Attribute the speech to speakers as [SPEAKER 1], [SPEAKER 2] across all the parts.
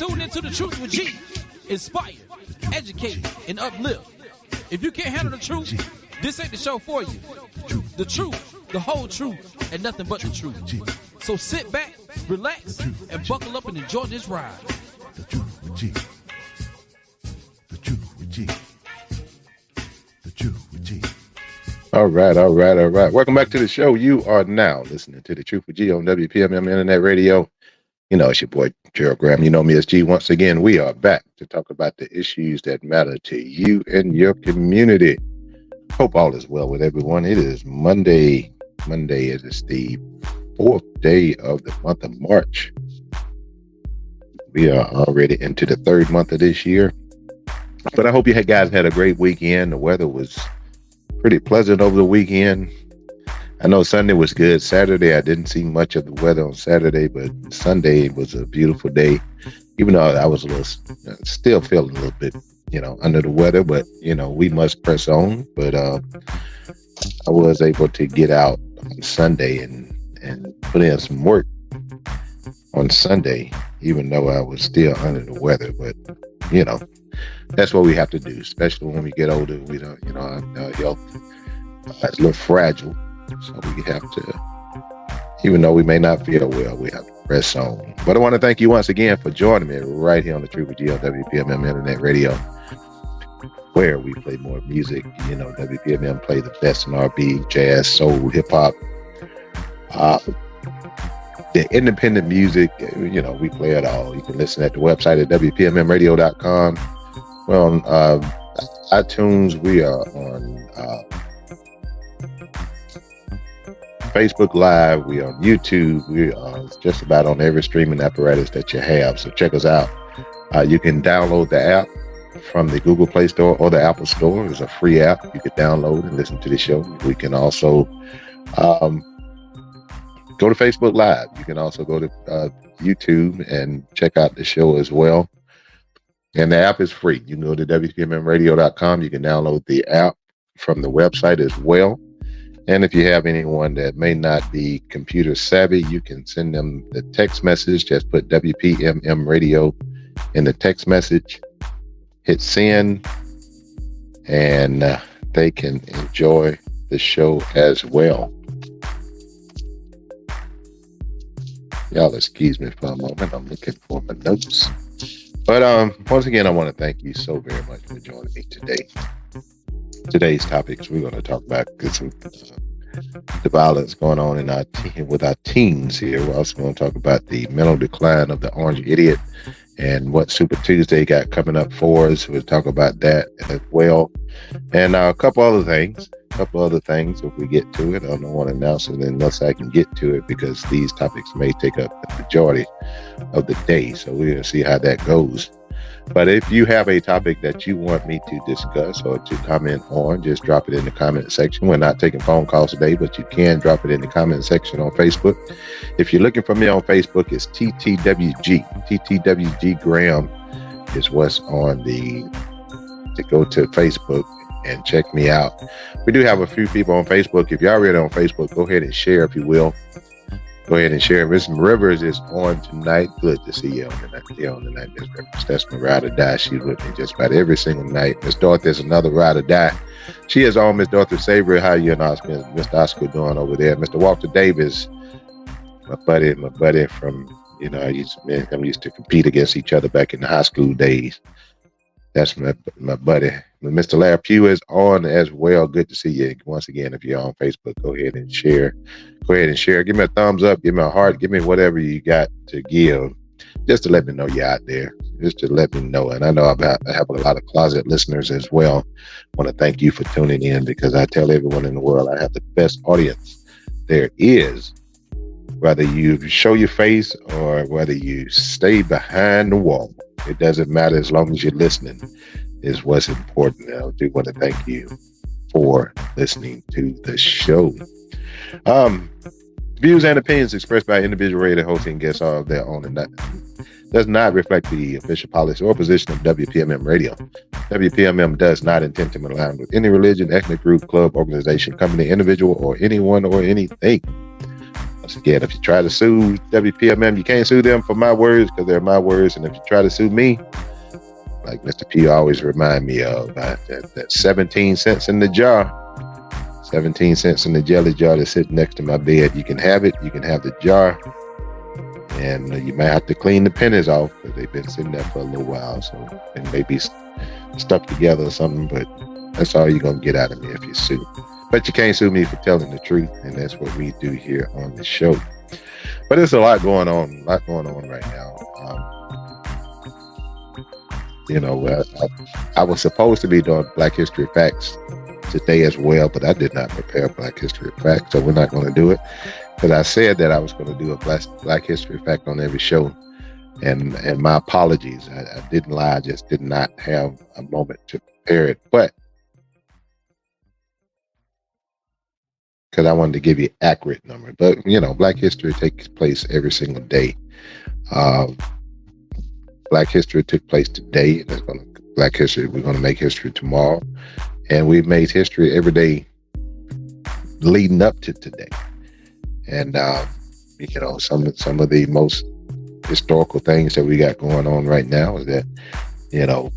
[SPEAKER 1] tuned into The Truth with G. Inspire, educate, and uplift. If you can't handle the truth, this ain't the show for you. The truth, the whole truth, and nothing but the truth. So sit back, relax, and buckle up and enjoy this ride.
[SPEAKER 2] The Truth with G. The Truth with G. The Truth with G. All right. Welcome back to the show. You are now listening to The Truth with G on WPMM Internet Radio. You know, it's your boy, Gerald Graham. You know me as G. Once again, we are back to talk about the issues that matter to you and your community. Hope all is well with everyone. It is Monday. It is the 4th day of the month of March. We are already into the 3rd month of this year. But I hope you guys had a great weekend. The weather was pretty pleasant over the weekend. I know Sunday was good. Saturday, I didn't see much of the weather on Saturday, but Sunday was a beautiful day. Even though I was still feeling a little bit, under the weather, but, we must press on. But I was able to get out on Sunday and put in some work on Sunday, even though I was still under the weather. But, that's what we have to do, especially when we get older. We don't, our health is a little fragile. So we have to, even though we may not feel well, we have to press on. But I want to thank you once again for joining me right here on the Truth with G on WPMM Internet Radio, where we play more music. WPMM play the best in R&B, jazz, soul, hip hop. The independent music, we play it all. You can listen at the website at WPMMradio.com. We're on iTunes. We are on Facebook Live. We are on YouTube. We are just about on every streaming apparatus that you have. So check us out. You can download the app from the Google Play Store or the Apple Store. It's a free app. You can download and listen to the show. We can also go to Facebook Live. You can also go to YouTube and check out the show as well. And the app is free. You can go to WPMMradio.com. You can download the app from the website as well. And if you have anyone that may not be computer savvy, you can send them the text message. Just put WPMM Radio in the text message, hit send, and they can enjoy the show as well. Y'all excuse me for a moment. I'm looking for my notes. But once again, I want to thank you so very much for joining me today. Today's topics we're going to talk about the violence going on with our teens here. We're also going to talk about the mental decline of the orange idiot and what Super Tuesday got coming up for us. We'll talk about that as well, and a couple other things if we get to it. I don't want to announce it unless I can get to it, because these topics may take up the majority of the day, so we're going to see how that goes. But if you have a topic that you want me to discuss or to comment on, just drop it in the comment section. We're not taking phone calls today, but you can drop it in the comment section on Facebook. If you're looking for me on Facebook, it's TTWG. TTWG Graham is what's on to go to Facebook and check me out. We do have a few people on Facebook. If you're already on Facebook, go ahead and share, if you will. Go ahead and share. Miss Rivers is on tonight. Good to see you on tonight, Miss Rivers. That's my ride or die. She's with me just about every single night. Miss Dorothy is another ride or die. She is on. Miss Dorothy Savory. How you and Mr. Oscar doing over there? Mr. Walter Davis, my buddy from, I used to compete against each other back in the high school days. That's my buddy. Mr. Larry Pugh is on as well. Good to see you once again. If you're on Facebook, go ahead and share. Give me a thumbs up. Give me a heart. Give me whatever you got to give, just to let me know you're out there. Just to let me know. And I know I have a lot of closet listeners as well. I want to thank you for tuning in, because I tell everyone in the world I have the best audience there is. Whether you show your face or whether you stay behind the wall, it doesn't matter, as long as you're listening is what's important. I do want to thank you for listening to the show. Views and opinions expressed by individual radio hosts and guests are of their own and does not reflect the official policy or position of WPMM Radio. WPMM does not intend to align with any religion, ethnic group, club, organization, company, individual, or anyone or anything Once again, if you try to sue WPMM, you can't sue them for my words because they're my words. And if you try to sue me, like Mr. P always remind me of, that 17 cents in the jar, 17 cents in the jelly jar that's sitting next to my bed. You can have it. You can have the jar. And you might have to clean the pennies off because they've been sitting there for a little while. So, and maybe stuck together or something. But that's all you're going to get out of me if you sue. But you can't sue me for telling the truth. And that's what we do here on the show. But there's a lot going on right now. I was supposed to be doing Black History Facts today as well, but I did not prepare Black History Facts, so we're not going to do it. Because I said that I was going to do a Black History Fact on every show, and my apologies. I didn't lie. I just did not have a moment to prepare it, but because I wanted to give you accurate number. But Black History takes place every single day. Black History took place today, and Black History. We're going to make history tomorrow, and we've made history every day leading up to today. And some of the most historical things that we got going on right now is that, as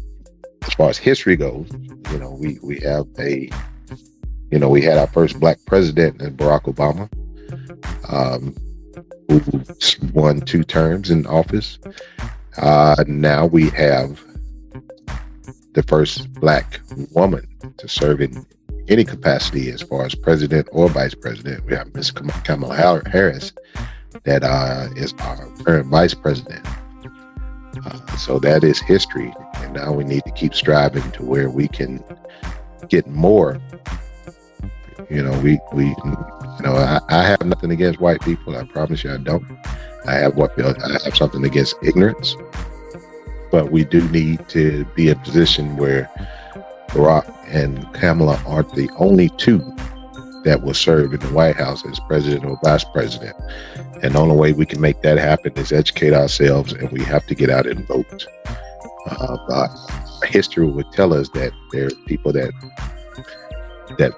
[SPEAKER 2] far as history goes, we have we had our first Black president in Barack Obama, who won 2 terms in office. Now we have the first Black woman to serve in any capacity as far as president or vice president. We have Ms. Kamala Harris that is our current vice president. So that is history. And now we need to keep striving to where we can get more. I have nothing against white people. I promise you I don't. I have something against ignorance, but we do need to be in a position where Barack and Kamala aren't the only 2 that will serve in the White House as president or vice president. And the only way we can make that happen is educate ourselves, and we have to get out and vote. History would tell us that there are people that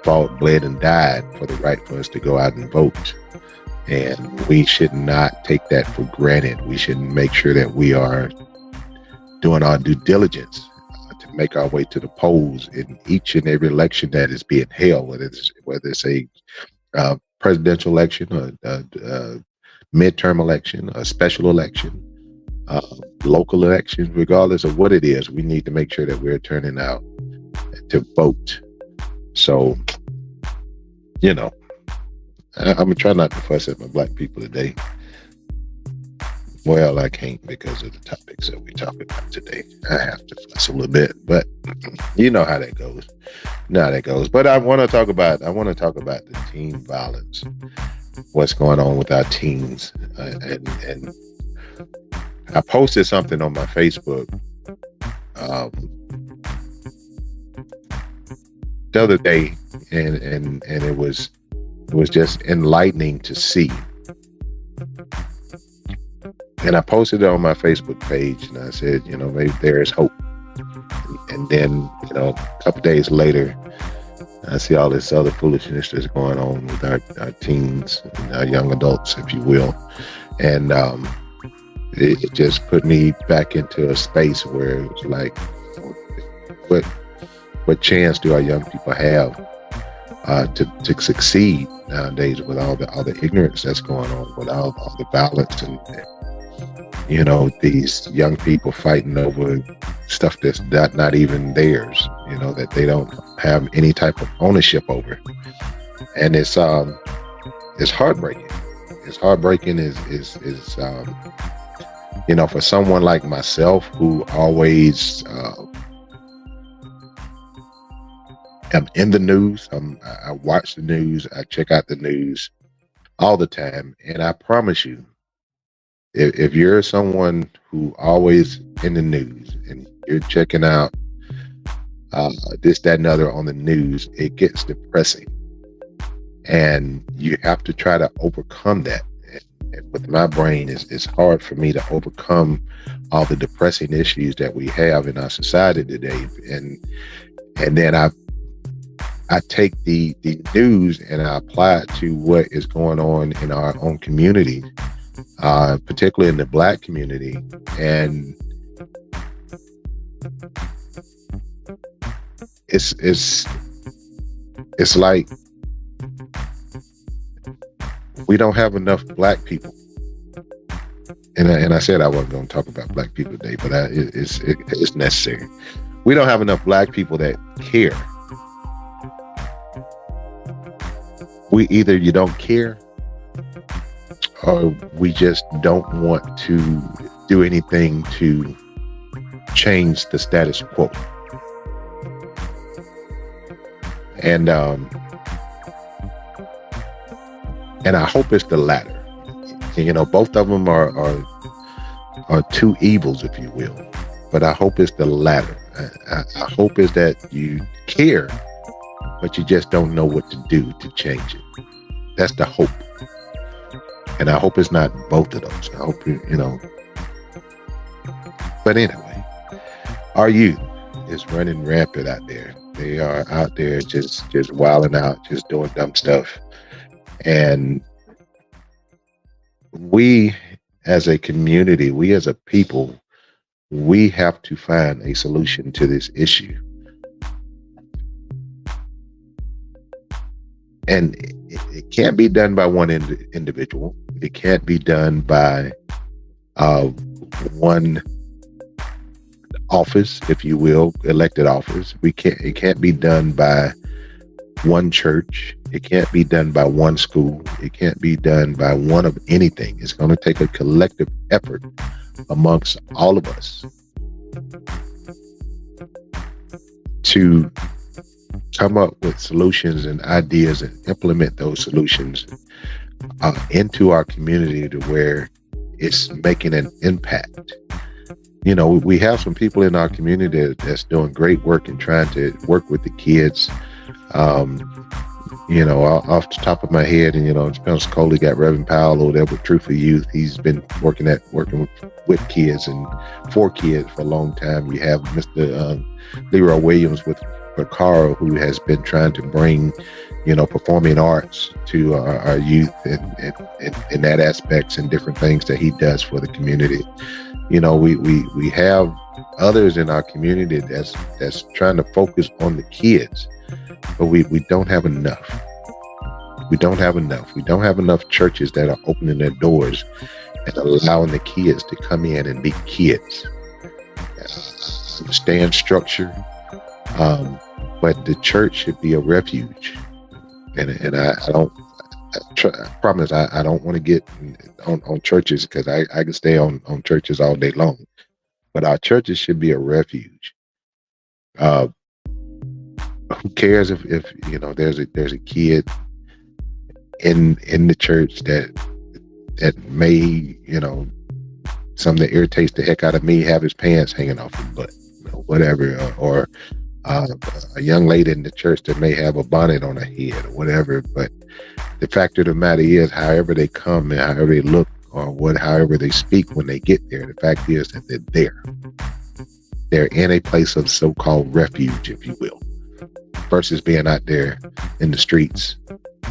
[SPEAKER 2] fought, bled, and died for the right for us to go out and vote. And we should not take that for granted. We should make sure that we are doing our due diligence to make our way to the polls in each and every election that is being held, whether it's a presidential election, a midterm election, a special election, local elections. Regardless of what it is, we need to make sure that we're turning out to vote. So, I'm gonna try not to fuss at my Black people today. Well, I can't because of the topics that we talk about today. I have to fuss a little bit, but you know how that goes. But I want to talk about the teen violence, what's going on with our teens, and I posted something on my Facebook the other day, and it was just enlightening to see. And I posted it on my Facebook page, and I said, maybe there is hope. And then, a couple days later, I see all this other foolishness that's going on with our teens and our young adults, if you will. And it just put me back into a space where it was like, what chance do our young people have to succeed nowadays with all the ignorance that's going on, with all the violence and these young people fighting over stuff that's not even theirs, that they don't have any type of ownership over. And it's heartbreaking. It's heartbreaking is for someone like myself who always am in the news. I watch the news. I check out the news all the time. And I promise you, if you're someone who always in the news and you're checking out this, that, and other on the news, it gets depressing. And you have to try to overcome that. And with my brain, it's hard for me to overcome all the depressing issues that we have in our society today. And then I I take the news and I apply it to what is going on in our own community, particularly in the Black community, and it's like we don't have enough Black people. And I said I wasn't going to talk about Black people today, but it's necessary. We don't have enough Black people that care. Either you don't care, or we just don't want to do anything to change the status quo. And I hope it's the latter. You know, both of them are two evils, if you will. But I hope it's the latter. I hope is that you care, but you just don't know what to do to change it. That's the hope. And I hope it's not both of those. I hope you know. But anyway, our youth is running rampant out there. They are out there just wilding out, just doing dumb stuff. And we as a community, we as a people, we have to find a solution to this issue. And it can't be done by one individual. It can't be done by one office, if you will, elected office. It can't be done by one church. It can't be done by one school. It can't be done by one of anything. It's going to take a collective effort amongst all of us to come up with solutions and ideas and implement those solutions into our community to where it's making an impact. You know, we have some people in our community that's doing great work and trying to work with the kids. You know, off the top of my head, and you know, in Pensacola, got Reverend Powell over there with Truth for Youth. He's been working with kids and for kids for a long time. You have Mr. Leroy Williams with Carl, who has been trying to bring, you know, performing arts to our youth and that aspects and different things that he does for the community. You know, we have others in our community that's trying to focus on the kids, but we don't have enough. We don't have enough. We don't have enough churches that are opening their doors and allowing the kids to come in and be kids. Understand structure, but the church should be a refuge. And I promise I don't want to get on churches, because I can stay on churches all day long. But our churches should be a refuge. Who cares if you know there's a kid in the church that may, you know, something that irritates the heck out of me, have his pants hanging off his butt, you know, whatever, or a young lady in the church that may have a bonnet on her head or whatever. But the fact of the matter is, however they come and however they look, or however they speak when they get there, the fact is that they're there. They're in a place of so-called refuge, if you will, versus being out there in the streets,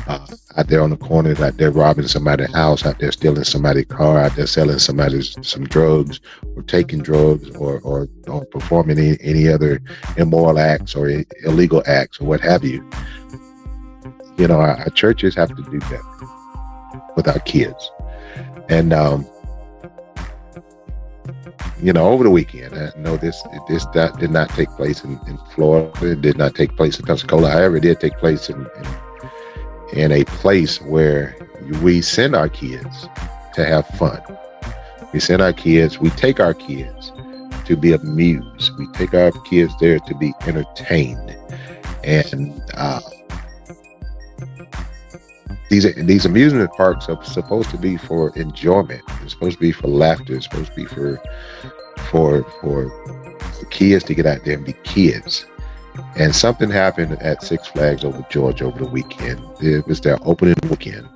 [SPEAKER 2] out there on the corners, out there robbing somebody's house, out there stealing somebody's car, out there selling somebody some drugs, or taking drugs, or performing any other immoral acts or illegal acts or what have you. You know, our churches have to do better with our kids. And you know, over the weekend, I know this did not take place in Florida. It did not take place in Pensacola. However, it did take place in a place where we send our kids to have fun. We take our kids to be amused. We take our kids there to be entertained. And these amusement parks are supposed to be for enjoyment. It's supposed to be for laughter. It's supposed to be for kids to get out there and be kids. And something happened at Six Flags over Georgia over the weekend. It was their opening weekend.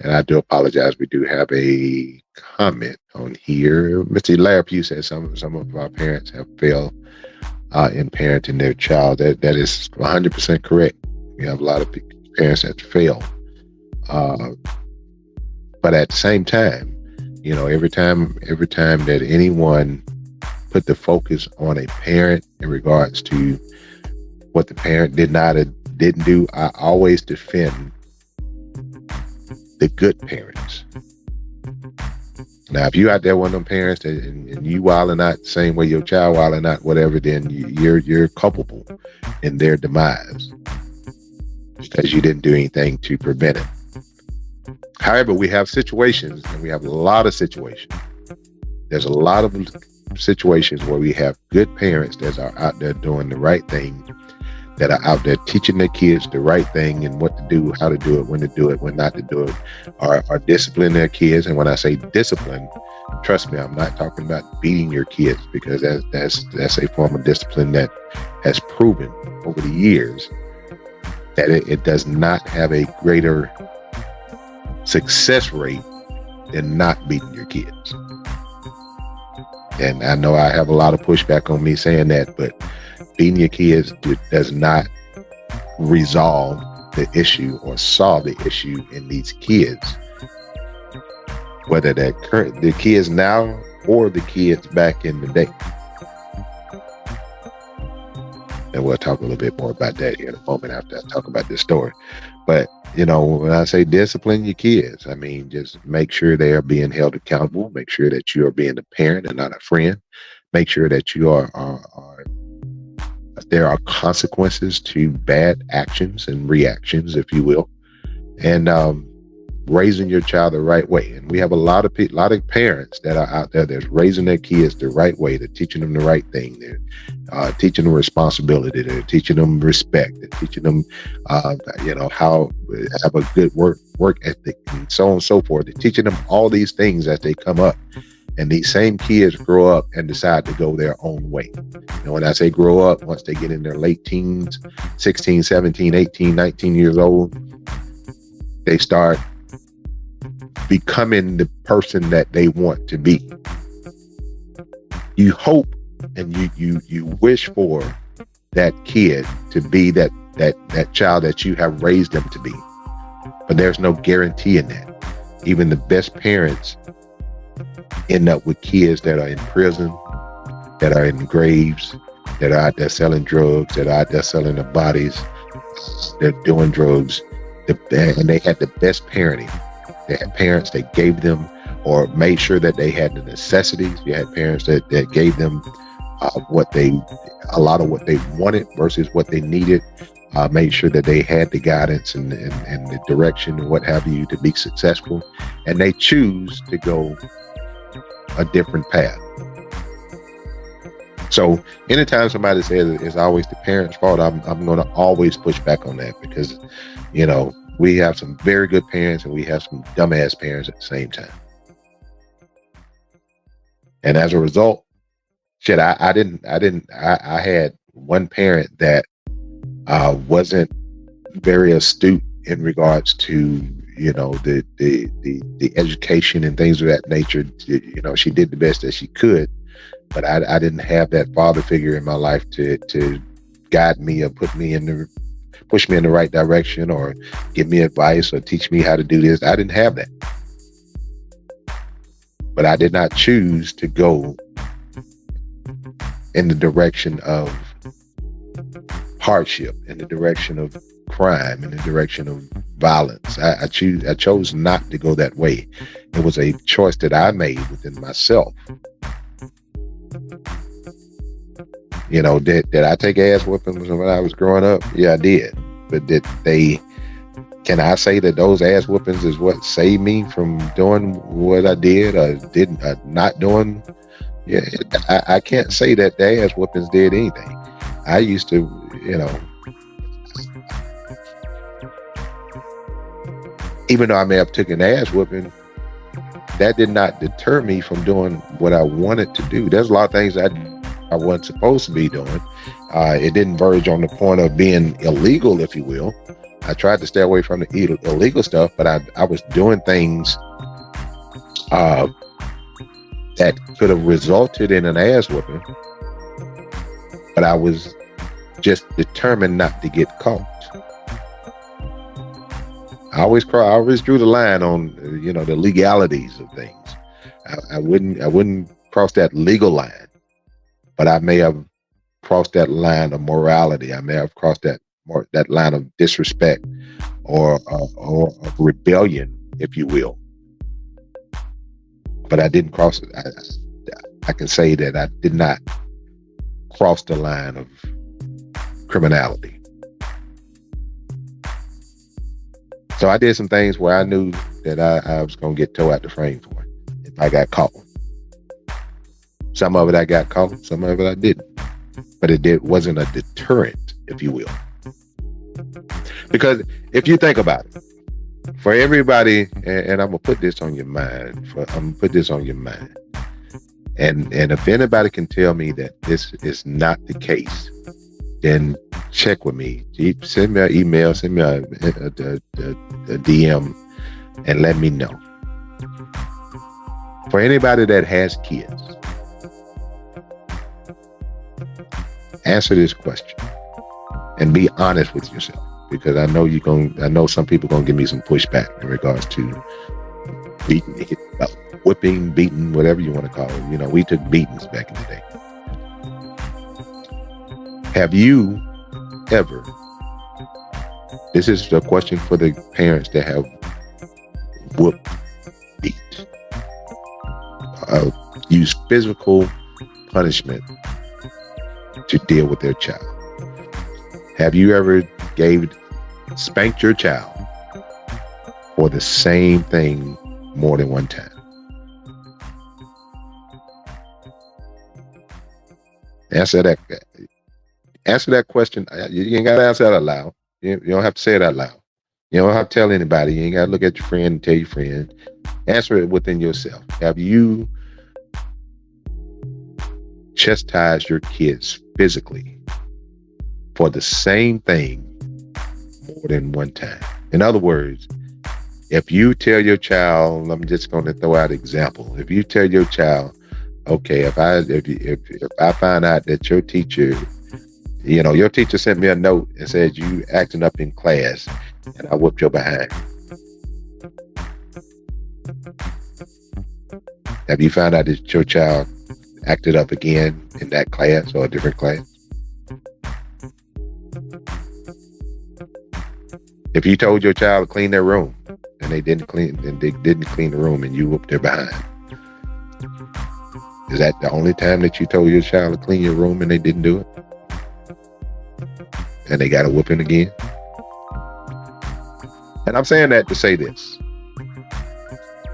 [SPEAKER 2] And I do apologize. We do have a comment on here. Mr. Larapue says some of our parents have failed in parenting their child. That is 100% correct. We have a lot of parents that fail. But at the same time, every time that anyone put the focus on a parent in regards to what the parent did not or didn't do, I always defend the good parents. Now, if you out there one of them parents that, and you wilding out the same way your child wilding out, whatever, then you're culpable in their demise because you didn't do anything to prevent it. However, we have situations, and we have a lot of situations. There's a lot of situations where we have good parents that are out there doing the right thing, that are out there teaching their kids the right thing and what to do, how to do it, when not to do it, are disciplining their kids. And when I say discipline, trust me, I'm not talking about beating your kids, because that's a form of discipline that has proven over the years that it does not have a greater success rate than not beating your kids. And I know I have a lot of pushback on me saying that, but beating your kids does not resolve the issue or solve the issue in these kids, whether they're the kids now or the kids back in the day. And we'll talk a little bit more about that here in a moment after I talk about this story. But, when I say discipline your kids, I mean, just make sure they are being held accountable. Make sure that you are being a parent and not a friend. Make sure that you there are consequences to bad actions and reactions, if you will, and raising your child the right way. And we have a lot of parents that are out there that's raising their kids the right way. They're teaching them the right thing. They're teaching them responsibility. They're teaching them respect. They're teaching them, how have a good work ethic, and so on and so forth. They're teaching them all these things as they come up. And these same kids grow up and decide to go their own way. And when I say grow up, once they get in their late teens, 16, 17, 18, 19 years old, they start becoming the person that they want to be. You hope and you wish for that kid to be that child that you have raised them to be. But there's no guarantee in that. Even the best parents end up with kids that are in prison, that are in graves, that are out there selling drugs, that are out there selling their bodies, they're doing drugs, and they had the best parenting. They had parents that gave them or made sure that they had the necessities. You had parents that gave them a lot of what they wanted versus what they needed, made sure that they had the guidance and the direction and what have you to be successful, and they choose to go a different path. So anytime somebody says it's always the parents' fault, I'm going to always push back on that, because we have some very good parents and we have some dumbass parents at the same time. And as a result, I had one parent that wasn't very astute in regards to the education and things of that nature. She did the best that she could, but I didn't have that father figure in my life to guide me or push me in the right direction or give me advice or teach me how to do this. I didn't have that. But I did not choose to go in the direction of hardship, in the direction of crime, in the direction of violence. I chose not to go that way. It was a choice that I made within myself. Did I take ass whoopings when I was growing up? Yeah, I did. But can I say that those ass whoopings is what saved me from doing what I did or not doing? Yeah, I can't say that the ass whoopings did anything. I used to, even though I may have taken an ass whooping, that did not deter me from doing what I wanted to do. There's a lot of things I wasn't supposed to be doing. It didn't verge on the point of being illegal, if you will. I tried to stay away from the illegal stuff, but I was doing things that could have resulted in an ass whooping, but I was just determined not to get caught. I always drew the line on the legalities of things. I wouldn't cross that legal line, but I may have crossed that line of morality. I may have crossed that line of disrespect or of rebellion, if you will. But I didn't cross it. I can say that I did not cross the line of criminality. So I did some things where I knew that I was going to get towed out the frame for it if I got caught. Some of it I got caught, some of it I didn't. But it wasn't a deterrent, if you will. Because if you think about it, for everybody, and I'm gonna put this on your mind. And if anybody can tell me that this is not the case, then check with me. Send me an email, send me a DM, and let me know. For anybody that has kids, answer this question and be honest with yourself. Because I know some people gonna give me some pushback in regards to whipping, beating, whatever you want to call it. We took beatings back in the day. Have you ever? This is a question for the parents that have whooped, beat, used physical punishment to deal with their child. Have you ever spanked your child for the same thing more than one time? Answer that question. You ain't got to answer that out loud. You don't have to say it out loud. You don't have to tell anybody. You ain't got to look at your friend and tell your friend. Answer it within yourself. Have you chastised your kids physically for the same thing more than one time? In other words, if you tell your child, I'm just going to throw out an example. If you tell your child, okay, if I find out that your teacher sent me a note and said you acting up in class and I whooped your behind. Have you found out that your child acted up again in that class or a different class? If you told your child to clean their room and they didn't clean the room and you whooped their behind, is that the only time that you told your child to clean your room and they didn't do it? And they got a whooping again? And I'm saying that to say this.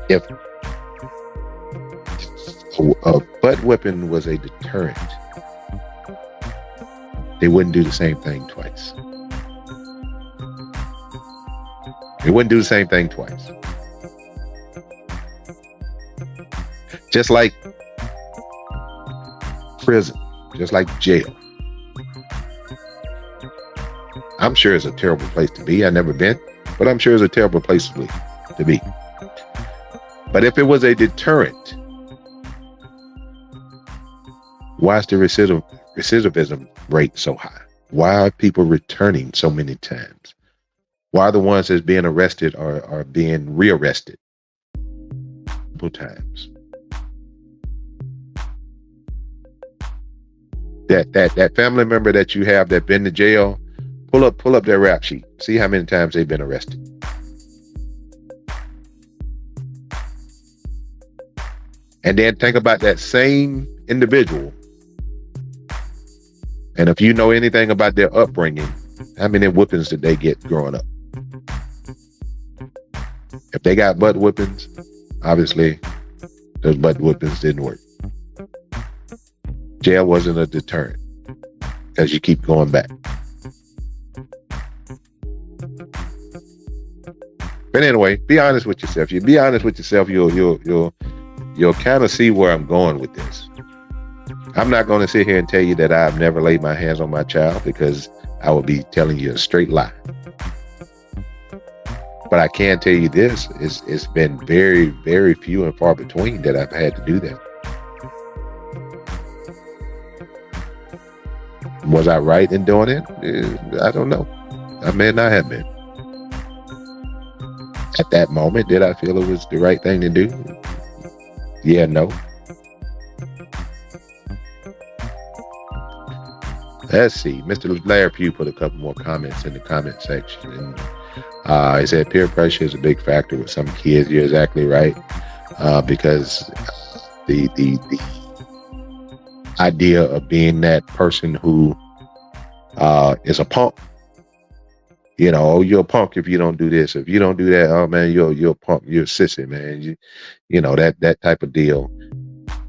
[SPEAKER 2] If a butt whipping was a deterrent, they wouldn't do the same thing twice. They wouldn't do the same thing twice. Just like prison, just like jail. I'm sure it's a terrible place to be. I've never been, but I'm sure it's a terrible place to be. But if it was a deterrent, why is the recidivism rate so high? Why are people returning so many times? Why are the ones that's being arrested are being rearrested multiple times? That family member that you have that been to jail, pull up their rap sheet. See how many times they've been arrested. And then think about that same individual. And if you know anything about their upbringing, how many whoopings did they get growing up? If they got butt whippings, obviously those butt whippings didn't work. Jail wasn't a deterrent because you keep going back. But anyway, be honest with yourself. You be honest with yourself, you'll kind of see where I'm going with this. I'm not going to sit here and tell you that I've never laid my hands on my child, because I would be telling you a straight lie. But I can tell you this: it's been very, very few and far between that I've had to do that. Was I right in doing it? I don't know. I may not have been. At that moment, did I feel it was the right thing to do? Yeah, no. Let's see. Mr. Larry Pugh put a couple more comments in the comment section. And he said peer pressure is a big factor with some kids. You're exactly right. Because the idea of being that person who is a punk. You know, oh, you're a punk if you don't do this. If you don't do that, oh man, you're a punk. You're a sissy, man. You know, that type of deal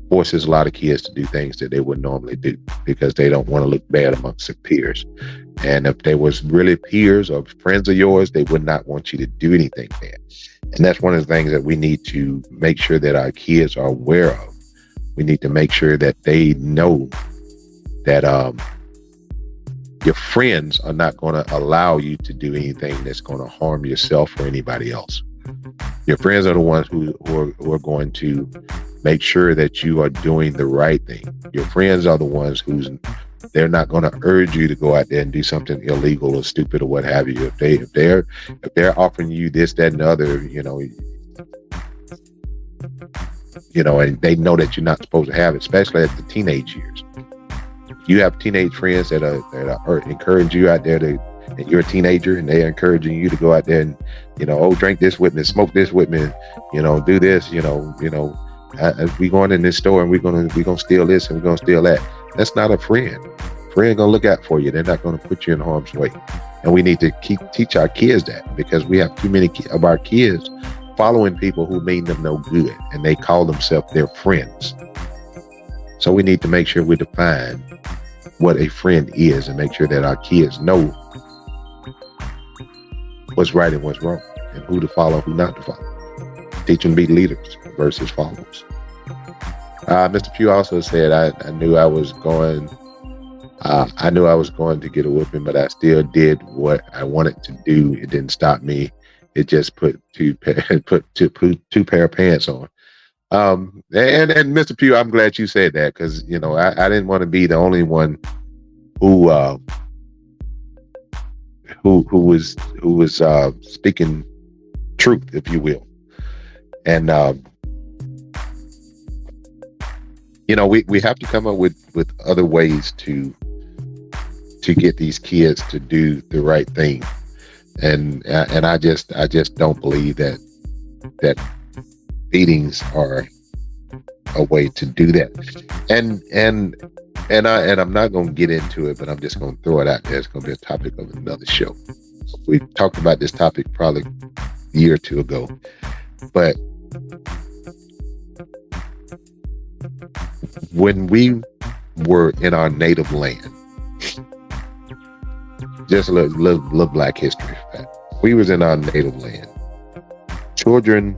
[SPEAKER 2] forces a lot of kids to do things that they would normally do because they don't want to look bad amongst their peers. And if they was really peers or friends of yours, they would not want you to do anything bad. And that's one of the things that we need to make sure that our kids are aware of. We need to make sure that they know that your friends are not going to allow you to do anything that's going to harm yourself or anybody else. Your friends are the ones who are going to make sure that you are doing the right thing. Your friends are the ones they're not going to urge you to go out there and do something illegal or stupid or what have you. If they're offering you this, that, and the other, you know, and they know that you're not supposed to have it, especially at the teenage years. You have teenage friends that are encourage you out there and you're a teenager and they're encouraging you to go out there and, you know, oh, drink this with me, smoke this with me, you know, do this, you know, we going in this store and we're gonna steal this and we're gonna steal that. That's not a friend. Friend gonna look out for you. They're not gonna put you in harm's way. And we need to teach our kids that, because we have too many of our kids following people who mean them no good and they call themselves their friends. So we need to make sure we define what a friend is and make sure that our kids know what's right and what's wrong and who to follow, who not to follow. Teach them to be leaders versus followers. Mr. Pugh also said, I knew I was going to get a whooping, but I still did what I wanted to do. It didn't stop me. It just put two pair of pants on. And Mr. Pugh, I'm glad you said that, because you know I didn't want to be the only one who was speaking truth, if you will. And you know, we have to come up with other ways to get these kids to do the right thing. And I just don't believe that beatings are a way to do that. And I'm not going to get into it, but I'm just going to throw it out there. It's going to be a topic of another show. We talked about this topic probably a year or two ago, but when we were in our native land, just a little Black history fact. We was in our native land. Children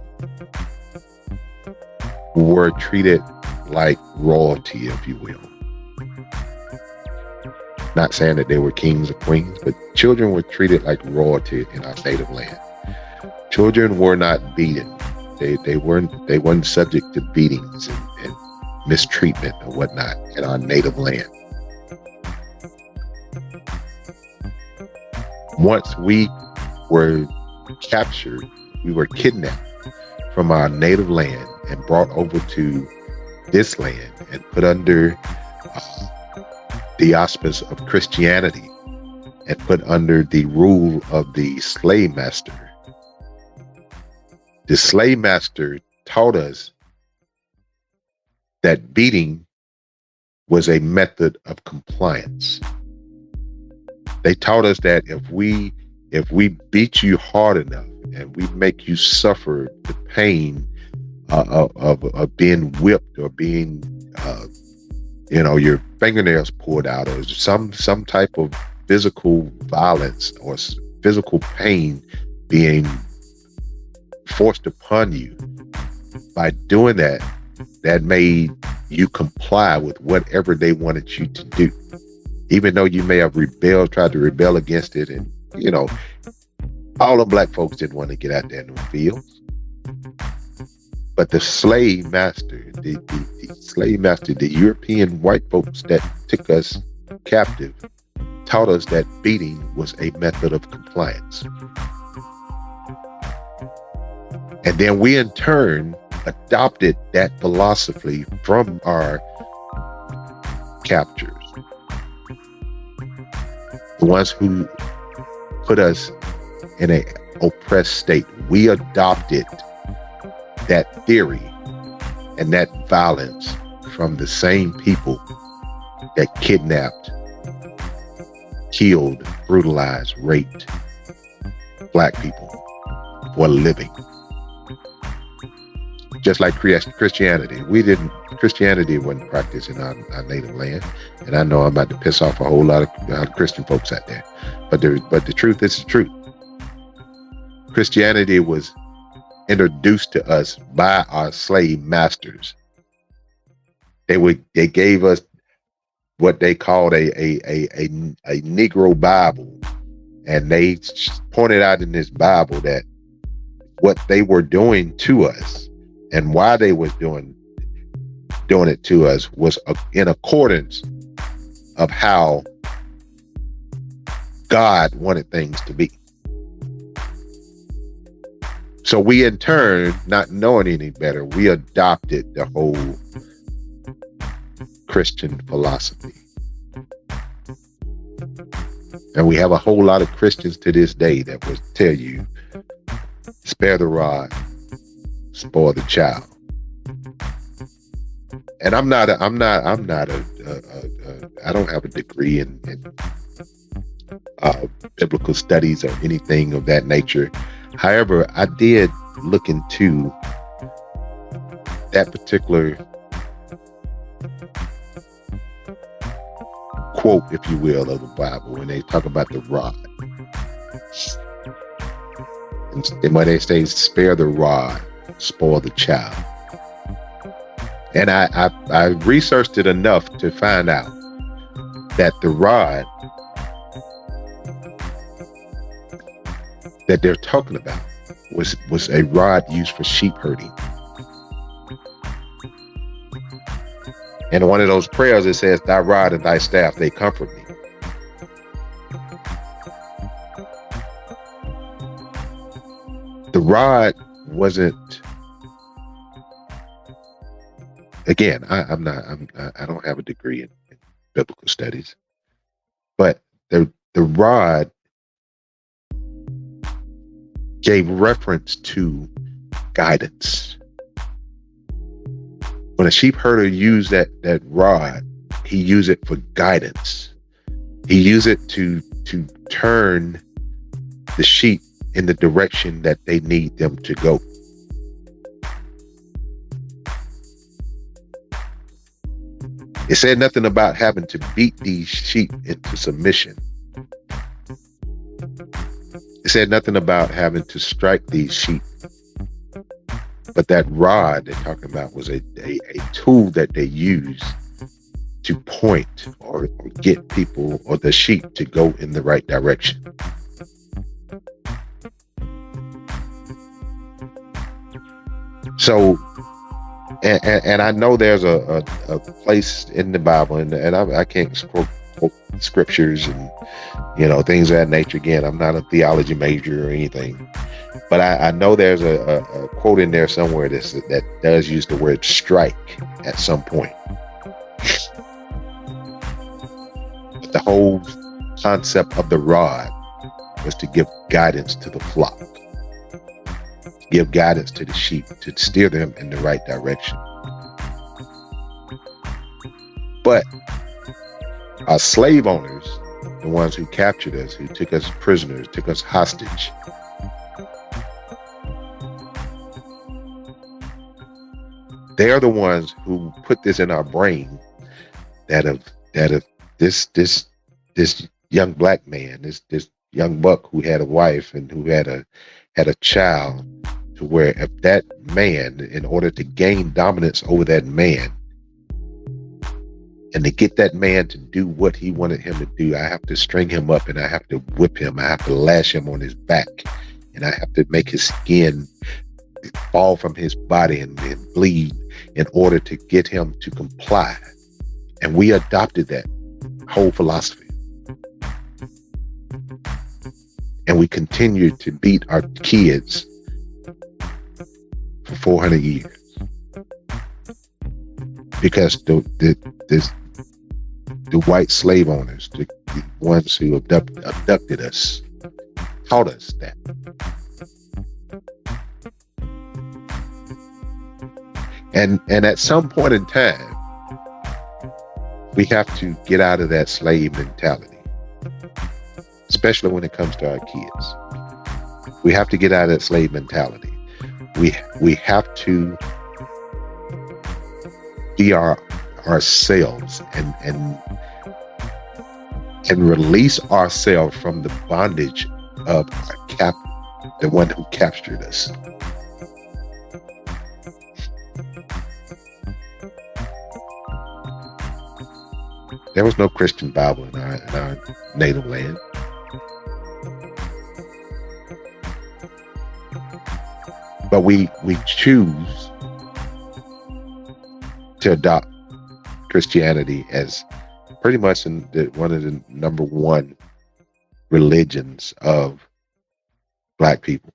[SPEAKER 2] were treated like royalty, if you will. Not saying that they were kings or queens, but children were treated like royalty in our native land. Children were not beaten. They weren't subject to beatings and mistreatment or whatnot in our native land. Once we were captured, we were kidnapped from our native land and brought over to this land and put under the auspice of Christianity and put under the rule of the slave master. The slave master taught us that beating was a method of compliance. They taught us that if we beat you hard enough and we make you suffer the pain of being whipped or being your fingernails pulled out or some type of physical violence or physical pain being forced upon you, by doing that made you comply with whatever they wanted you to do, even though you may have tried to rebel against it. And All the black folks didn't want to get out there in the fields. But the slave master, the European white folks that took us captive, taught us that beating was a method of compliance. And then we in turn adopted that philosophy from our captors. The ones who put us in an oppressed state. We adopted that theory and that violence from the same people that kidnapped, killed, brutalized, raped black people for a living. Just like Christianity. Christianity wasn't practiced in our native land. And I know I'm about to piss off a whole lot of Christian folks out there. But the truth is the truth. Christianity was introduced to us by our slave masters. They gave us what they called a Negro Bible, and they pointed out in this Bible that what they were doing to us and why they was doing it to us was in accordance of how God wanted things to be. So we in turn, not knowing any better, we adopted the whole Christian philosophy. And we have a whole lot of Christians to this day that will tell you, spare the rod, spoil the child. And I don't have a degree in biblical studies or anything of that nature. However, I did look into that particular quote, if you will, of the Bible when they talk about the rod. And when they say, spare the rod, spoil the child. And I researched it enough to find out that the rod that they're talking about was a rod used for sheep herding. And one of those prayers, it says, thy rod and thy staff, they comfort me. The rod wasn't, again, I don't have a degree in biblical studies, but the rod gave reference to guidance. When a sheep herder used that rod, he used it for guidance. He used it to turn the sheep in the direction that they need them to go. It said nothing about having to beat these sheep into submission. It said nothing about having to strike these sheep. But that rod they're talking about was a tool that they use to point or get people or the sheep to go in the right direction. So, and I know there's a place in the Bible, and I can't quote scriptures and things of that nature. Again, I'm not a theology major or anything, but I know there's a quote in there somewhere that does use the word strike at some point. But the whole concept of the rod was to give guidance to the flock, to give guidance to the sheep, to steer them in the right direction. But our slave owners, the ones who captured us, who took us prisoners, took us hostage, they are the ones who put this in our brain that of this young black man, this young buck who had a wife and who had a child, to where if that man, in order to gain dominance over that man, and to get that man to do what he wanted him to do, I have to string him up and I have to whip him. I have to lash him on his back and I have to make his skin fall from his body and bleed in order to get him to comply. And we adopted that whole philosophy. And we continue to beat our kids for 400 years. Because the white slave owners, the ones who abducted us, taught us that. And at some point in time, we have to get out of that slave mentality, especially when it comes to our kids. We have to get out of that slave mentality. We have to be ourselves and release ourselves from the bondage of the one who captured us. There was no Christian Bible in our native land. But we choose to adopt Christianity as pretty much one of the number one religions of Black people.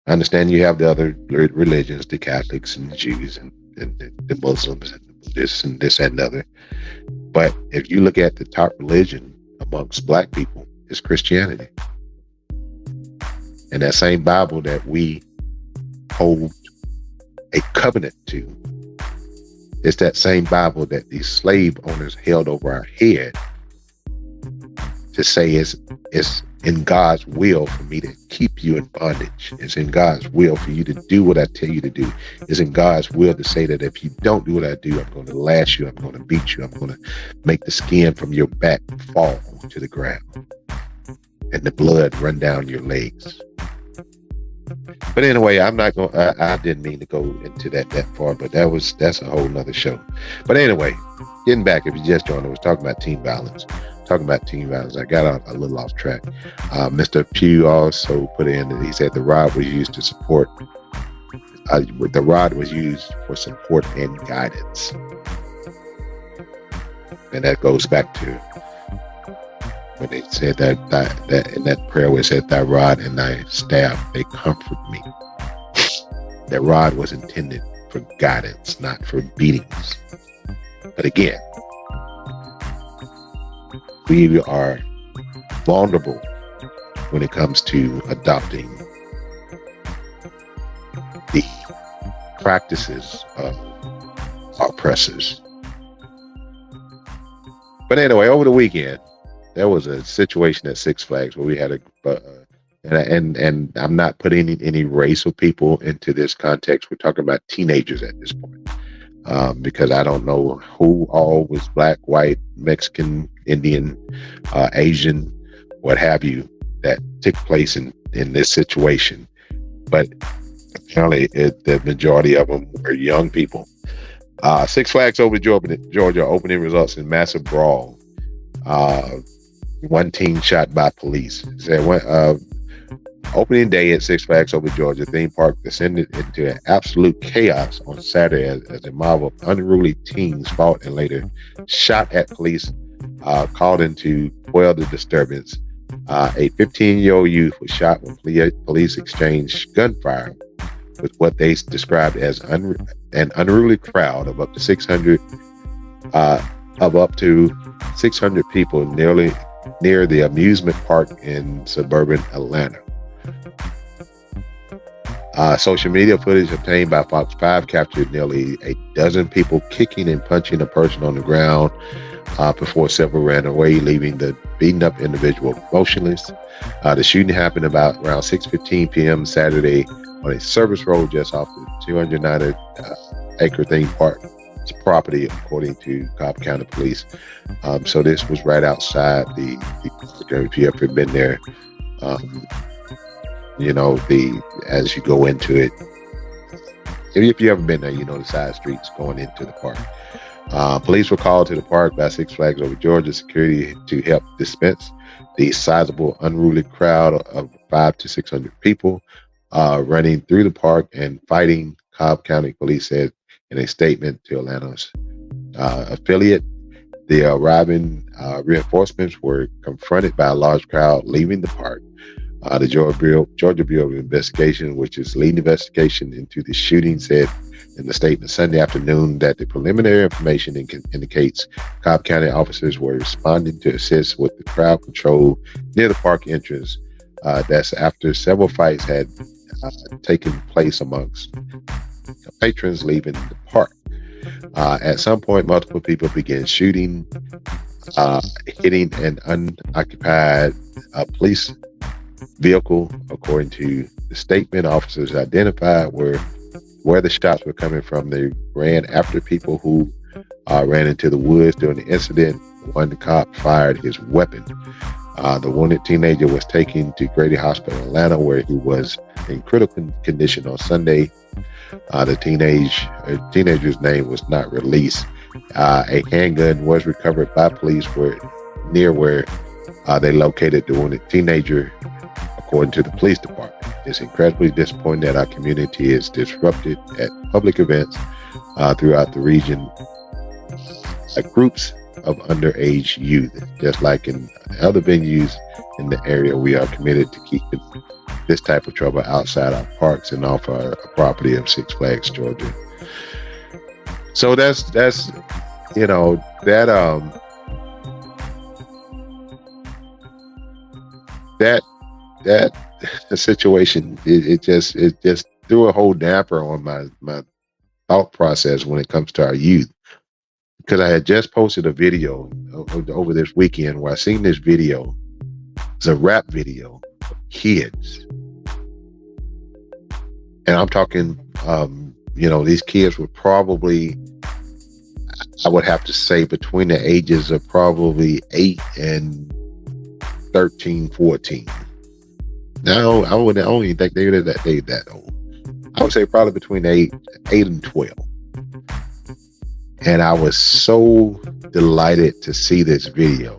[SPEAKER 2] I understand you have the other religions, the Catholics and the Jews and the Muslims and the Buddhists and this and the other. But if you look at the top religion amongst Black people, it's Christianity. And that same Bible that we hold a covenant to, it's that same Bible that these slave owners held over our head to say it's in God's will for me to keep you in bondage. It's in God's will for you to do what I tell you to do. It's in God's will to say that if you don't do what I do, I'm going to lash you, I'm going to beat you, I'm going to make the skin from your back fall to the ground and the blood run down your legs. But anyway, I'm not going. I didn't mean to go into that far, but that's a whole nother show. But anyway, getting back, if you just joined, I was talking about teen violence. I got a little off track. Mr. Pugh also put in that he said the rod was used to support. The rod was used for support and guidance, and that goes back to when they said that in that prayer where it said, "Thy rod and thy staff, they comfort me." That rod was intended for guidance, not for beatings. But again, we are vulnerable when it comes to adopting the practices of our oppressors. But anyway, over the weekend, there was a situation at Six Flags where we had and I'm not putting any racial people into this context. We're talking about teenagers at this point, because I don't know who all was Black, white, Mexican, Indian, Asian, what have you, that took place in this situation. But apparently the majority of them were young people. Six Flags over Georgia opening results in massive brawl. One teen shot by police. Opening day at Six Flags over Georgia theme park descended into an absolute chaos on Saturday as a mob of unruly teens fought and later shot at police, called in to quell the disturbance. A 15-year-old youth was shot when police exchanged gunfire with what they described as an unruly crowd of up to 600 people near the amusement park in suburban Atlanta. Social media footage obtained by Fox 5 captured nearly a dozen people kicking and punching a person on the ground before several ran away, leaving the beaten up individual motionless. The shooting happened around 6:15 p.m. Saturday on a service road just off the 290-acre theme park property, according to Cobb County Police. So this was right outside the if you ever been there, as you go into it, if you ever been there, the side streets going into the park. Police were called to the park by Six Flags over Georgia security to help disperse the sizable unruly crowd of 500 to 600 people running through the park and fighting, Cobb County Police said in a statement to Atlanta's affiliate. The arriving reinforcements were confronted by a large crowd leaving the park. The Georgia Bureau of Investigation, which is leading investigation into the shooting, said in the statement Sunday afternoon that the preliminary information indicates Cobb County officers were responding to assist with the crowd control near the park entrance. That's after several fights had taken place amongst patrons leaving the park. At some point, multiple people began shooting, hitting an unoccupied police vehicle. According to the statement, officers identified where the shots were coming from. They ran after people who ran into the woods during the incident. One cop fired his weapon. The wounded teenager was taken to Grady Hospital in Atlanta, where he was in critical condition on Sunday. The teenager's name was not released. A handgun was recovered by police near where they located the wounded teenager, according to the police department. It's incredibly disappointing that our community is disrupted at public events throughout the region. Groups of underage youth, just like in other venues in the area, we are committed to keeping this type of trouble outside our parks and off our property of Six Flags Georgia. So that's you know, that the situation, it just threw a whole damper on my thought process when it comes to our youth, because I had just posted a video over this weekend where I seen this video. It's a rap video of kids, and I'm talking these kids were probably, I would have to say, between the ages of probably 8 and 13, 14. Now, I don't even think they were that old. I would say probably between 8 and 12. And I was so delighted to see this video.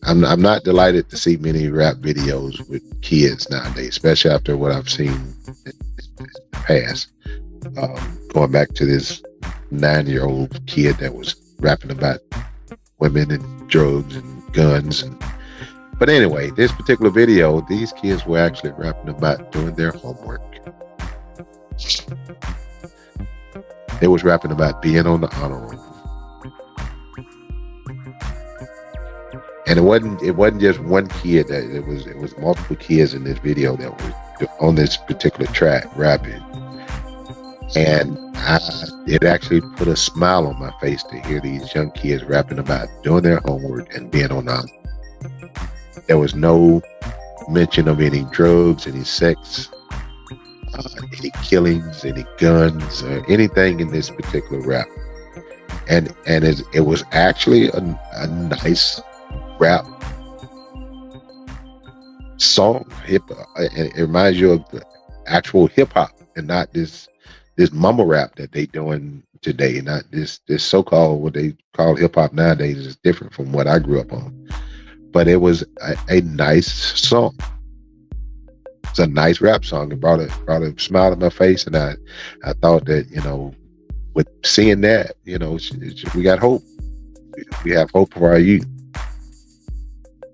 [SPEAKER 2] I'm not delighted to see many rap videos with kids nowadays, especially after what I've seen in the past. Going back to this 9-year-old kid that was rapping about women and drugs and guns. But anyway, this particular video, these kids were actually rapping about doing their homework. They was rapping about being on the honor roll. And it wasn't just one kid. It was multiple kids in this video that were on this particular track rapping. And it actually put a smile on my face to hear these young kids rapping about doing their homework and being on honor. There was no mention of any drugs, any sex, any killings, any guns, or anything in this particular rap. And it was actually a nice rap song. It reminds you of the actual hip hop and not this mumble rap that they doing today. Not this so-called, what they call hip hop nowadays is different from what I grew up on. But it was a nice song. It's a nice rap song. It brought a smile to my face, and I thought that, with seeing that, we got hope. We have hope for our youth.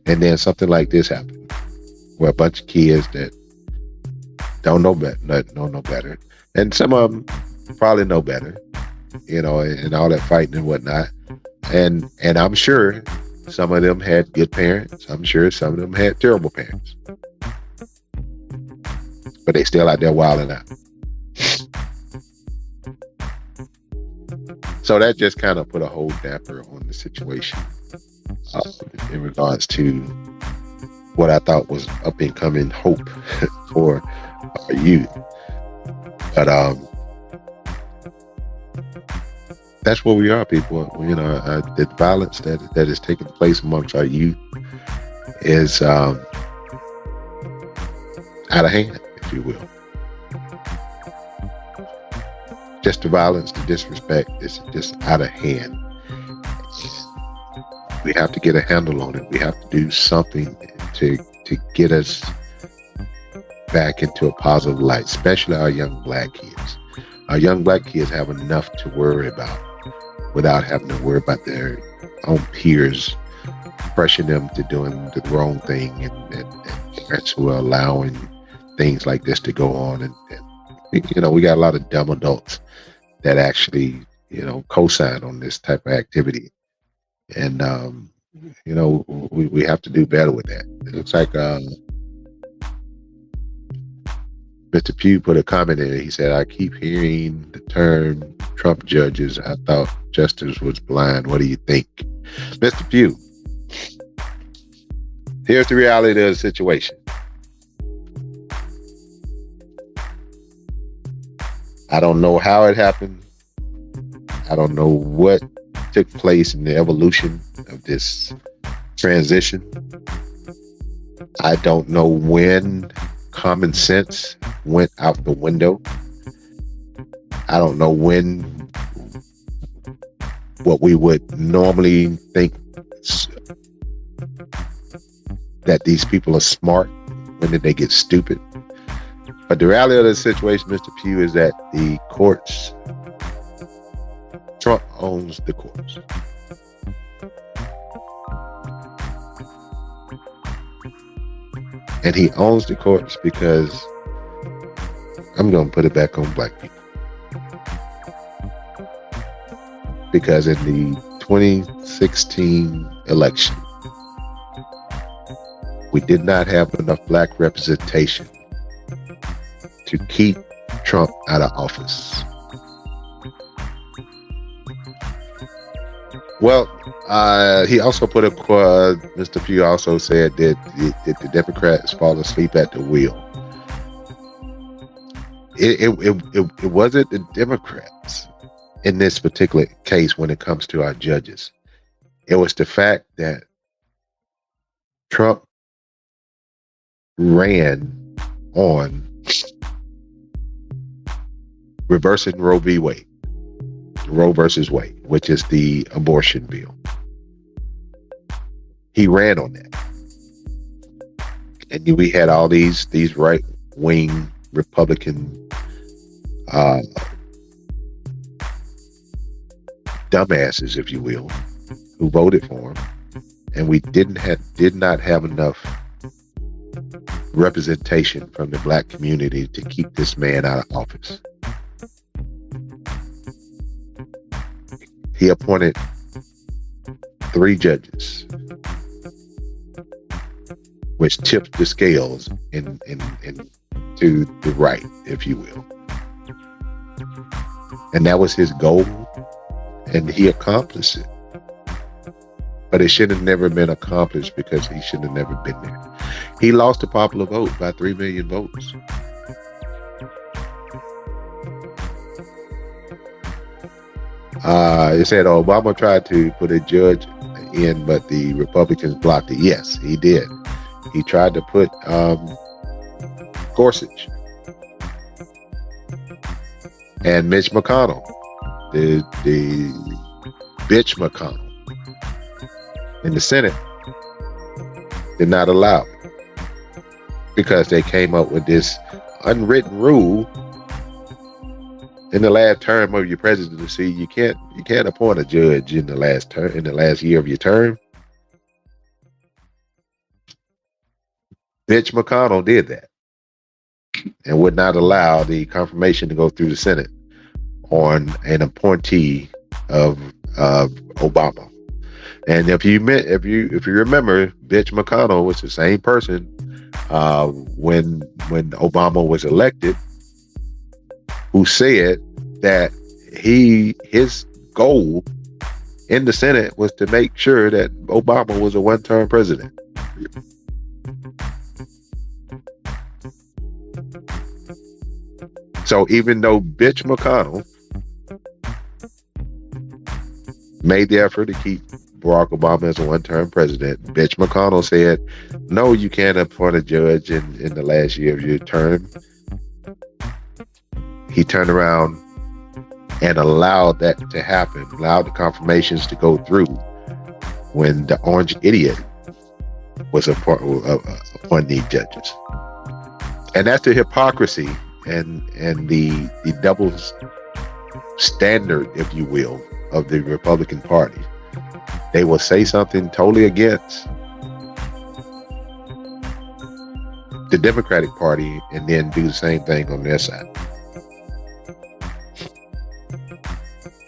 [SPEAKER 2] And then something like this happened, where a bunch of kids that don't know better, and some of them probably know better, and all that fighting and whatnot. And I'm sure some of them had good parents. I'm sure some of them had terrible parents. But they still out there wilding out. So that just kind of put a whole damper on the situation in regards to what I thought was up and coming hope for our youth. But that's where we are, people. The violence that is taking place amongst our youth is out of hand, if you will. Just the violence, the disrespect is just out of hand. We have to get a handle on it. We have to do something to to get us back into a positive light, especially our young black kids. Our young black kids have enough to worry about without having to worry about their own peers pressuring them to doing the wrong thing, and parents who are allowing things like this to go on. And we got a lot of dumb adults that actually, co-sign on this type of activity. And, we have to do better with that. It looks like Mr. Pugh put a comment in it. He said, I keep hearing the term Trump judges. I thought justice was blind. What do you think? Mr. Pugh, here's the reality of the situation. I don't know how it happened. I don't know what took place in the evolution of this transition. I don't know when common sense went out the window. I don't know when what we would normally think that these people are smart, when did they get stupid? But the reality of the situation, Mr. Pugh, is that the courts, Trump owns the courts. And he owns the courts because, I'm going to put it back on black people. Because in the 2016 election, we did not have enough black representation to keep Trump out of office. Well, he also put a quote. Mr. Pugh also said that the Democrats fall asleep at the wheel. It wasn't the Democrats in this particular case when it comes to our judges. It was the fact that Trump ran on reversing Roe v. Wade, Roe versus Wade, which is the abortion bill. He ran on that. And we had all these right-wing Republican dumbasses, if you will, who voted for him. And we did not have enough representation from the black community to keep this man out of office. He appointed 3 judges, which tipped the scales in to the right, if you will. And that was his goal, and he accomplished it. But it should have never been accomplished because he should have never been there. He lost the popular vote by 3 million votes. It said Obama tried to put a judge in, but the Republicans blocked it. Yes, he did. He tried to put Gorsuch and Mitch McConnell, the bitch McConnell, in the Senate, did not allow it because they came up with this unwritten rule. In the last term of your presidency, you can't appoint a judge in the last year of your term. Mitch McConnell did that and would not allow the confirmation to go through the Senate on an appointee of Obama. And if you remember, Mitch McConnell was the same person when Obama was elected, who said that his goal in the Senate was to make sure that Obama was a one-term president. So even though bitch McConnell made the effort to keep Barack Obama as a one-term president, bitch McConnell said, no, you can't appoint a judge in the last year of your term. He turned around and allowed that to happen, allowed the confirmations to go through when the orange idiot was upon these judges. And that's the hypocrisy and the double standard, if you will, of the Republican Party. They will say something totally against the Democratic Party and then do the same thing on their side.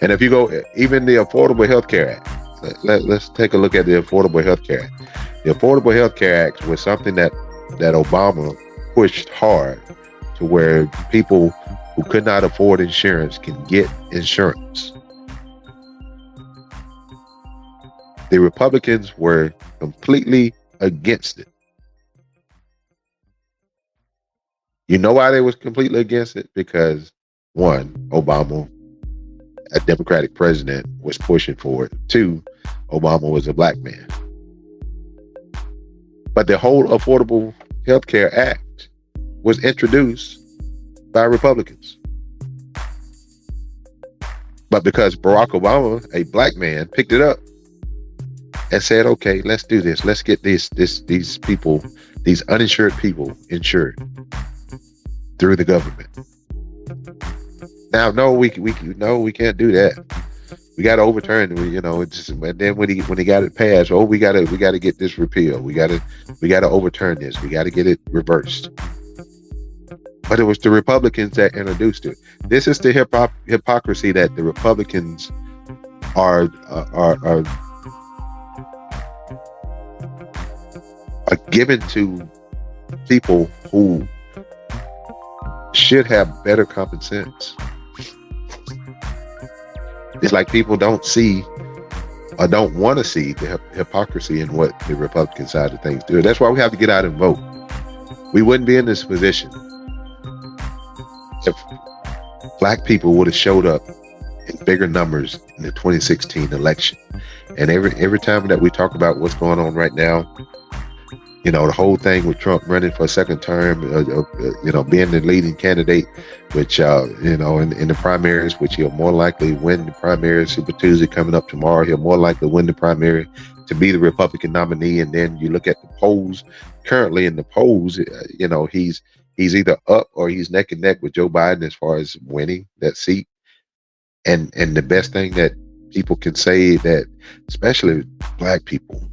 [SPEAKER 2] And if you go, even the Affordable Health Care Act, let's take a look at the Affordable Health Care Act. The Affordable Health Care Act was something that Obama pushed hard to where people who could not afford insurance can get insurance. The Republicans were completely against it. You know why they was completely against it? Because one, Obama, a Democratic president, was pushing for it. Two, Obama was a black man. But the whole Affordable Health Care Act was introduced by Republicans. But because Barack Obama, a black man, picked it up and said, okay, let's do this. Let's get these people, these uninsured people, insured through the government. Now, no, we can't do that. We got to overturn it, and then when he got it passed, we got to get this repealed. We got to overturn this. We got to get it reversed. But it was the Republicans that introduced it. This is the hypocrisy that the Republicans are given to people who should have better common sense. It's like people don't see or don't want to see the hypocrisy in what the Republican side of things do. That's why we have to get out and vote. We wouldn't be in this position if black people would have showed up in bigger numbers in the 2016 election. And every time that we talk about what's going on right now, the whole thing with Trump running for a second term, being the leading candidate, which, in the primaries, which he'll more likely win the primaries. Super Tuesday coming up tomorrow, he'll more likely win the primary to be the Republican nominee. And then you look at the polls, currently in the polls, he's either up or he's neck and neck with Joe Biden as far as winning that seat. And the best thing that people can say, that especially black people,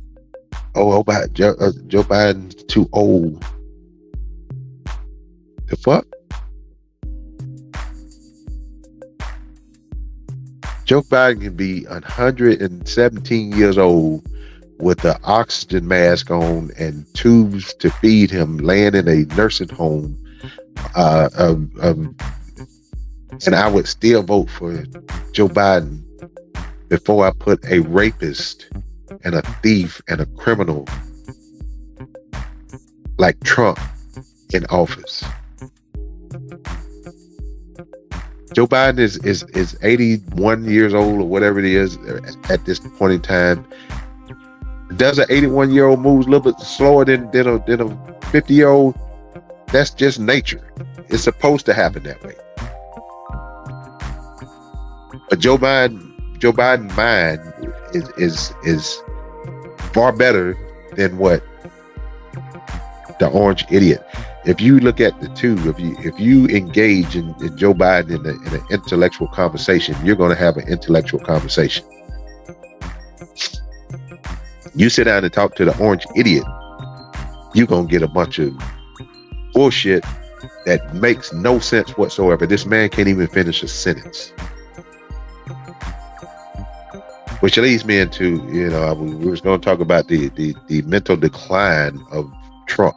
[SPEAKER 2] Joe Biden's too old. The fuck? Joe Biden can be 117 years old with the oxygen mask on and tubes to feed him, laying in a nursing home. And I would still vote for Joe Biden before I put a rapist and a thief and a criminal like Trump in office. Joe Biden is 81 years old or whatever it is at this point in time. Does an 81-year-old move a little bit slower than a 50-year-old? That's just nature. It's supposed to happen that way. But Joe Biden's mind is far better than what the orange idiot. If you look at the two, if you engage in Joe Biden in an intellectual conversation, you're going to have an intellectual conversation. You sit down and talk to the orange idiot, you're going to get a bunch of bullshit that makes no sense whatsoever. This man can't even finish a sentence. Which leads me into, we was going to talk about the mental decline of Trump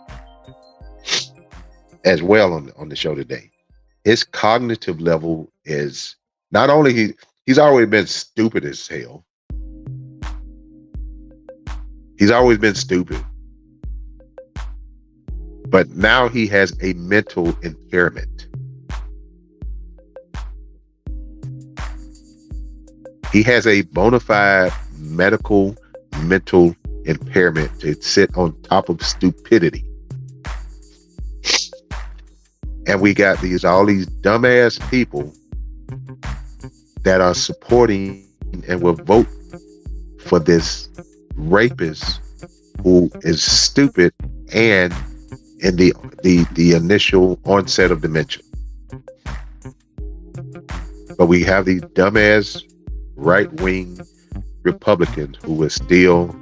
[SPEAKER 2] as well on the show today. His cognitive level is not only he's always been stupid as hell. He's always been stupid. But now he has a mental impairment. He has a bona fide medical mental impairment to sit on top of stupidity. And we got all these dumbass people that are supporting and will vote for this rapist who is stupid and in the initial onset of dementia. But we have these dumbass right-wing Republicans who will still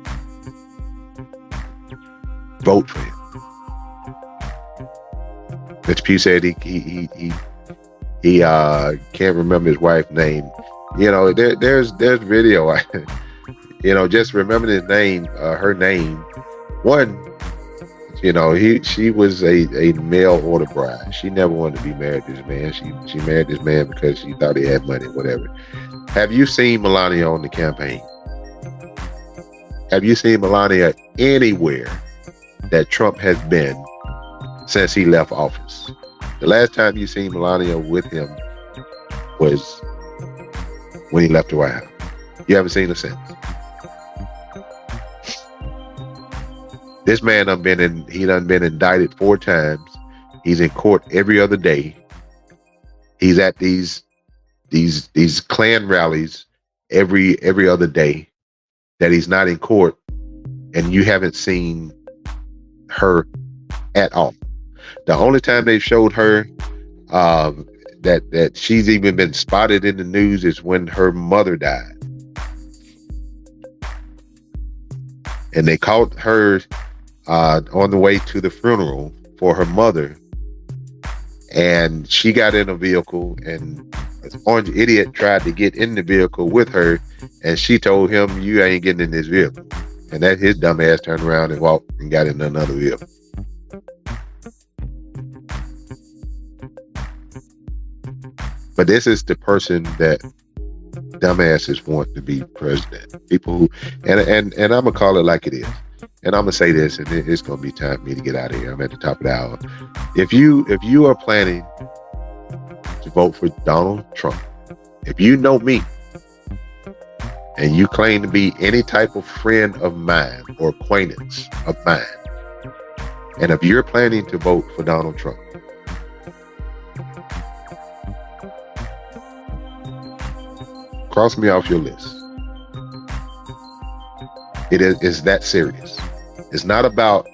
[SPEAKER 2] vote for him. Mr. Pugh said he can't remember his wife's name. You know, there's video. You know, just remembering his name, her name. One, you know, she was a mail order bride. She never wanted to be married to this man. She married this man because she thought he had money, whatever. Have you seen Melania on the campaign? Have you seen Melania anywhere that Trump has been since he left office? The last time you seen Melania with him was when he left the White House. You haven't seen her since. This man done been indicted 4 times. He's in court every other day. He's at these Klan rallies every other day that he's not in court, and you haven't seen her at all. The only time they showed her that she's even been spotted in the news is when her mother died, and they caught her on the way to the funeral for her mother, and she got in a vehicle, and this orange idiot tried to get in the vehicle with her, and she told him, "You ain't getting in this vehicle." And that his dumb ass turned around and walked and got in another vehicle. But this is the person that dumbasses want to be president. People who, and I'm gonna call it like it is. And I'm gonna say this, and it's gonna be time for me to get out of here. I'm at the top of the hour. If you are planning to vote for Donald Trump, if you know me, and you claim to be any type of friend of mine or acquaintance of mine, and if you're planning to vote for Donald Trump, cross me off your list. It's that serious. It's not about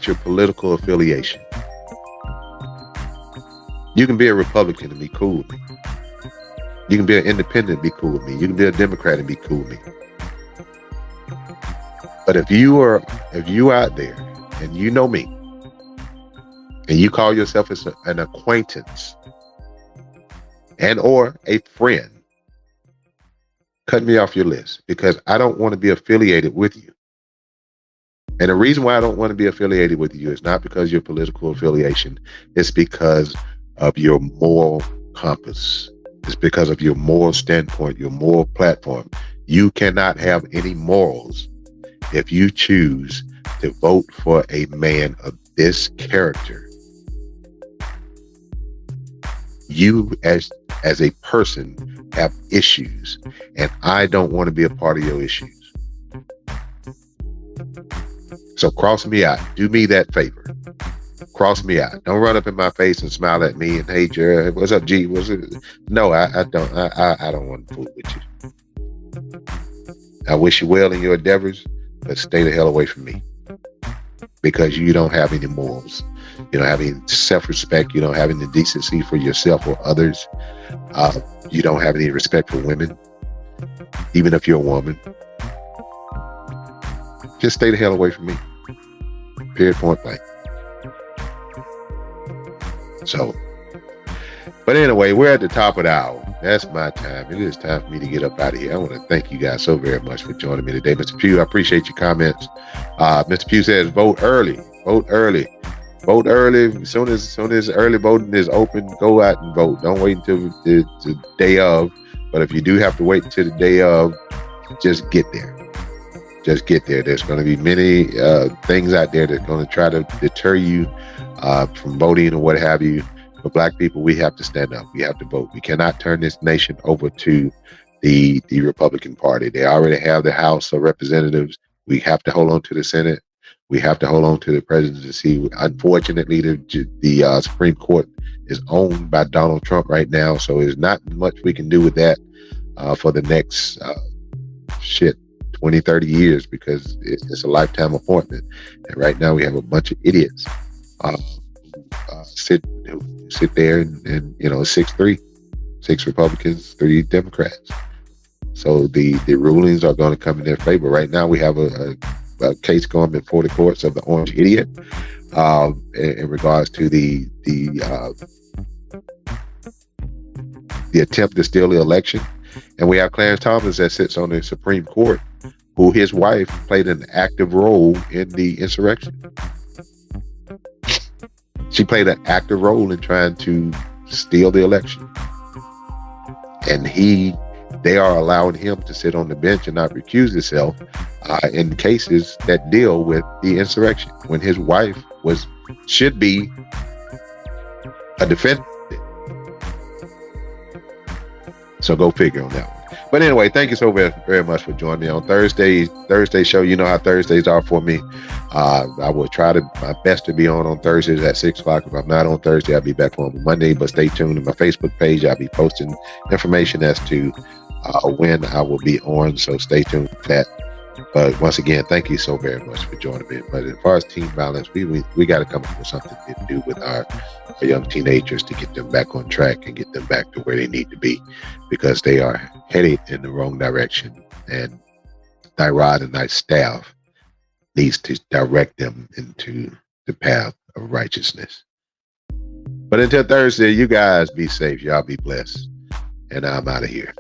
[SPEAKER 2] your political affiliation. You can be a Republican and be cool with me. You can be an independent and be cool with me. You can be a Democrat and be cool with me. But if you out there and you know me and you call yourself as an acquaintance and or a friend, cut me off your list, because I don't want to be affiliated with you. And the reason why I don't want to be affiliated with you is not because of your political affiliation. It's because of your moral compass. It's because of your moral standpoint, your moral platform. You cannot have any morals if you choose to vote for a man of this character. You as a person have issues, and I don't want to be a part of your issues. So cross me out. Do me that favor. Cross me out. Don't run up in my face and smile at me and, "Hey, Jared, what's up, G? What's it?" No, I don't. I don't want to fool with you. I wish you well in your endeavors, but stay the hell away from me, because you don't have any morals. You don't have any self-respect. You don't have any decency for yourself or others. You don't have any respect for women, even if you're a woman. Just stay the hell away from me. Period, point blank. So, but anyway, we're at the top of the hour. That's my time. It is time for me to get up out of here. I want to thank you guys so very much for joining me today. Mr. Pugh, I appreciate your comments. Mr. Pugh says, vote early. Vote early. Vote early. As soon as early voting is open, go out and vote. Don't wait until the day of. But if you do have to wait until the day of, just get there. Just get there. There's going to be many things out there that's going to try to deter you from voting or what have you. For Black people, we have to stand up. We have to vote. We cannot turn this nation over to the Republican Party. They already have the House of Representatives. We have to hold on to the Senate. We have to hold on to the presidency. Unfortunately, the Supreme Court is owned by Donald Trump right now, so there's not much we can do with that for the next 20, 30 years because it's a lifetime appointment. And right now we have a bunch of idiots sit there and 6-3, 6 Republicans, 3 Democrats. So the rulings are going to come in their favor. Right now we have a case going before the courts of the orange idiot in regards to the attempt to steal the election. And we have Clarence Thomas that sits on the Supreme Court, who his wife played an active role in the insurrection. She played an active role in trying to steal the election. And they are allowing him to sit on the bench and not recuse himself in cases that deal with the insurrection, when his wife should be a defendant. So go figure on that one. But anyway, thank you so very, very much for joining me on Thursday show. You know how Thursdays are for me. I will try my best to be on Thursdays at 6 o'clock. If I'm not on Thursday, I'll be back on Monday. But stay tuned to my Facebook page. I'll be posting information as to when I will be on. So stay tuned for that. But once again, thank you so very much for joining me. But as far as teen violence, we got to come up with something to do with our young teenagers to get them back on track and get them back to where they need to be, because they are headed in the wrong direction. And Tyrod and Knight's staff needs to direct them into the path of righteousness. But until Thursday, you guys be safe. Y'all be blessed. And I'm out of here.